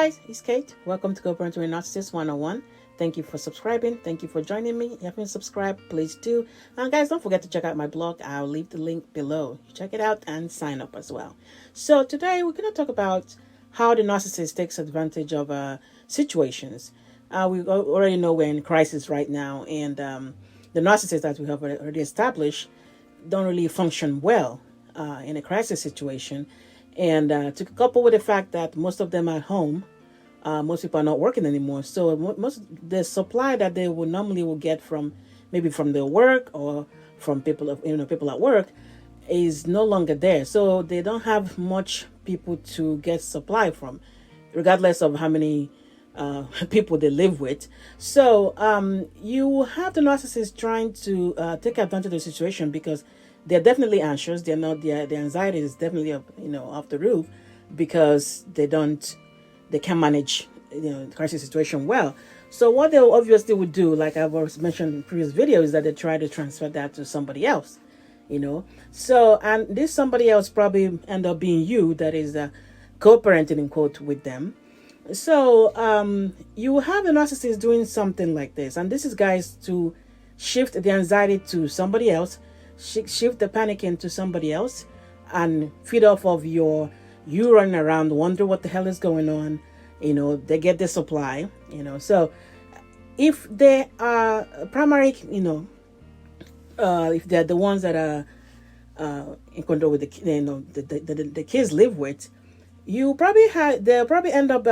guys, it's Kate. Welcome to Covert with Narcissist 101. Thank you for subscribing. Thank you for joining me. If you haven't subscribed, please do. And guys, don't forget to check out my blog. I'll leave the link below. Check it out and sign up as well. So today we're going to talk about how the narcissist takes advantage of situations. We already know we're in crisis right now, and the narcissists that we have already established don't really function well in a crisis situation. And to couple with the fact that most of them are at home, most people are not working anymore. So most the supply that they would normally will get from maybe from their work or from people people at work is no longer there. So they don't have much people to get supply from, regardless of how many people they live with. So you have the narcissist trying to take advantage of the situation because they're definitely anxious. They're not. Their anxiety is definitely off the roof because they can't manage the crisis situation well. So what they obviously would do, like I've always mentioned in previous videos, is that they try to transfer that to somebody else. So and this somebody else probably end up being you, that is co-parenting in quote with them. So you have a narcissist doing something like this, and this is guys to shift the anxiety to somebody else, shift the panic into somebody else, and feed off of you running around wondering what the hell is going on. They get the supply. So if they are primary, if they're the ones that are in control with the kids live with, they'll probably end up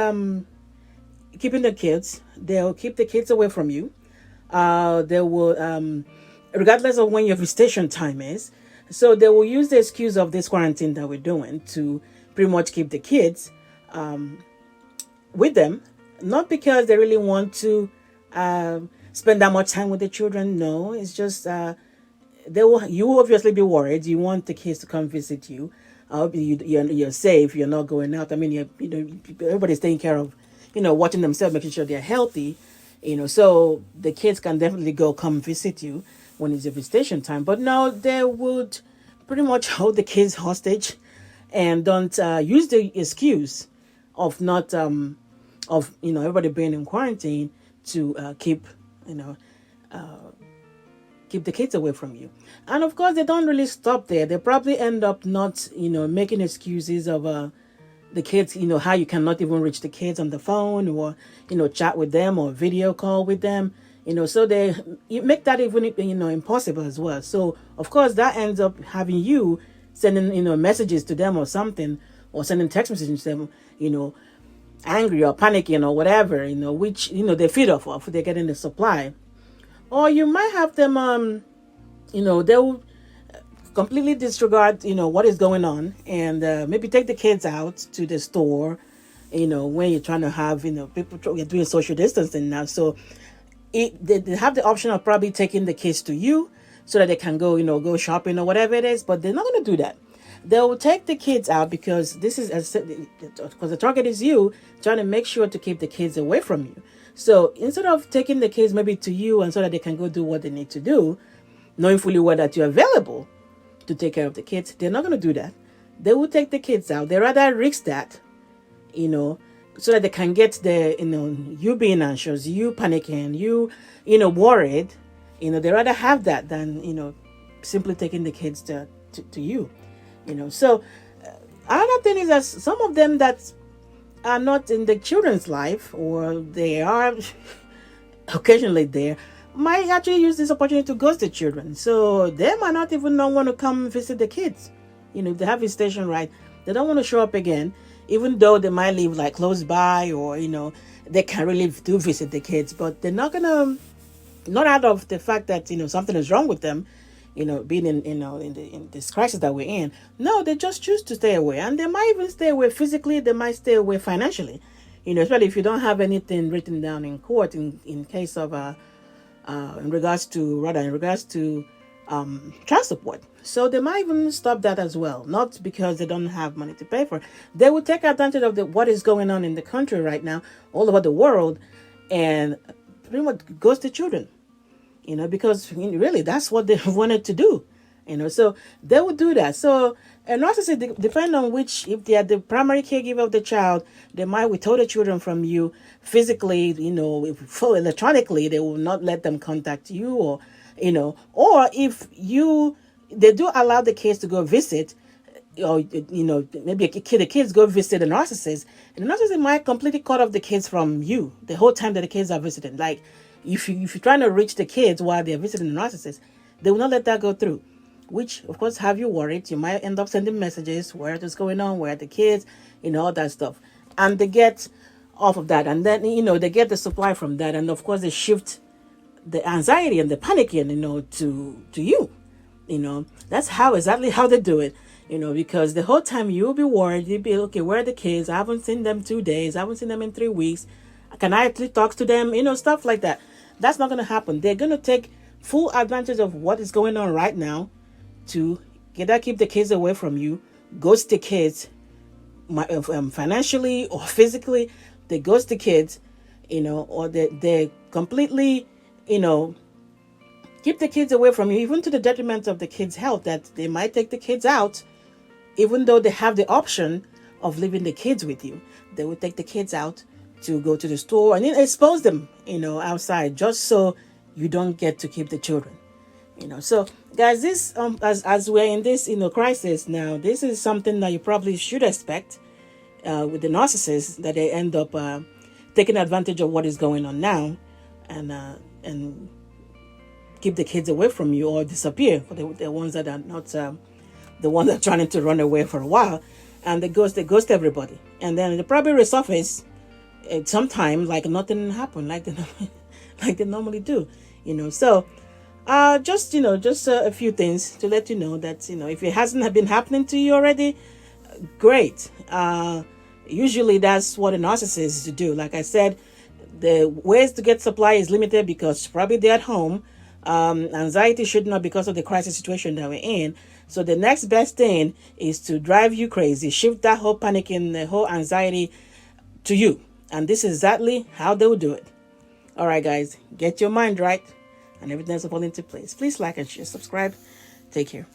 keeping the kids. They'll keep the kids away from you. They will regardless of when your visitation time is. So they will use the excuse of this quarantine that we're doing to pretty much keep the kids with them. Not because they really want to spend that much time with the children. No, it's just you will obviously be worried. You want the kids to come visit you. You're safe. You're not going out. I mean, everybody's taking care of, watching themselves, making sure they're healthy. So the kids can definitely come visit you when it's a visitation time. But no, they would pretty much hold the kids hostage and don't use the excuse of not everybody being in quarantine to keep the kids away from you. And of course, they don't really stop there. They probably end up not making excuses of the kids, how you cannot even reach the kids on the phone or chat with them or video call with them. So you make that even impossible as well. So of course that ends up having you sending messages to them or something, or sending text messages to them, angry or panicking or whatever, which they feed off of. They're getting the supply, or you might have them they'll completely disregard what is going on, and maybe take the kids out to the store, when you're trying to have people you're doing social distancing now. So they have the option of probably taking the kids to you so that they can go shopping or whatever it is, but they're not going to do that. They'll take the kids out because because the target is you, trying to make sure to keep the kids away from you. So instead of taking the kids maybe to you and so that they can go do what they need to do, knowing fully well that you're available to take care of the kids, they're not going to do that. They will take the kids out. They rather risk that, so that they can get the, you being anxious, you panicking, you worried. They rather have that than, simply taking the kids to you. So another thing is that some of them that are not in the children's life, or they are occasionally there, might actually use this opportunity to ghost the children. So they might not even not want to come visit the kids. If they have a station right, they don't want to show up again, even though they might live like close by, or they can really do visit the kids, but they're not gonna, not out of the fact that something is wrong with them, being in this crisis that we're in. No, they just choose to stay away, and they might even stay away physically. They might stay away financially, especially if you don't have anything written down in court in case of in regards to child support. So they might even stop that as well, not because they don't have money to pay for it. They will take advantage of what is going on in the country right now, all over the world, and pretty much ghost the children, because really that's what they wanted to do. So they would do that. So a narcissist, depending on which, if they are the primary caregiver of the child, they might withhold the children from you physically, if electronically, they will not let them contact you, or if they do allow the kids to go visit, or maybe the kids go visit a narcissist, and the narcissist might completely cut off the kids from you the whole time that the kids are visiting. Like, if you're trying to reach the kids while they're visiting the narcissist, they will not let that go through, which of course have you worried. You might end up sending messages, where it is going on, where are the kids, all that stuff, and they get off of that, and then they get the supply from that, and of course they shift the anxiety and the panicking to you. That's exactly how they do it. Because the whole time you'll be worried, you'll be, okay, where are the kids? I haven't seen them 2 days. I haven't seen them in 3 weeks. Can I actually talk to them? Stuff like that. That's not going to happen. They're going to take full advantage of what is going on right now to keep the kids away from you, ghost the kids, financially or physically. They ghost the kids, or they completely, keep the kids away from you, even to the detriment of the kids' health, that they might take the kids out, even though they have the option of leaving the kids with you. They will take the kids out to go to the store and then expose them, outside, just so you don't get to keep the children. So guys, this as we're in this crisis now, this is something that you probably should expect with the narcissists, that they end up taking advantage of what is going on now, and keep the kids away from you or disappear for the ones that are not the ones that are trying to run away for a while, and they ghost everybody, and then they probably resurface sometime like nothing happened, like they normally do. So just a few things to let you know that if it hasn't been happening to you already, great. Usually that's what a narcissist do. Like I said, the ways to get supply is limited because probably they're at home. Anxiety should not, because of the crisis situation that we're in. So the next best thing is to drive you crazy, shift that whole panic and the whole anxiety to you. And this is exactly how they will do it. All right, guys, get your mind right and everything's falling into place. Please like and share, subscribe. Take care.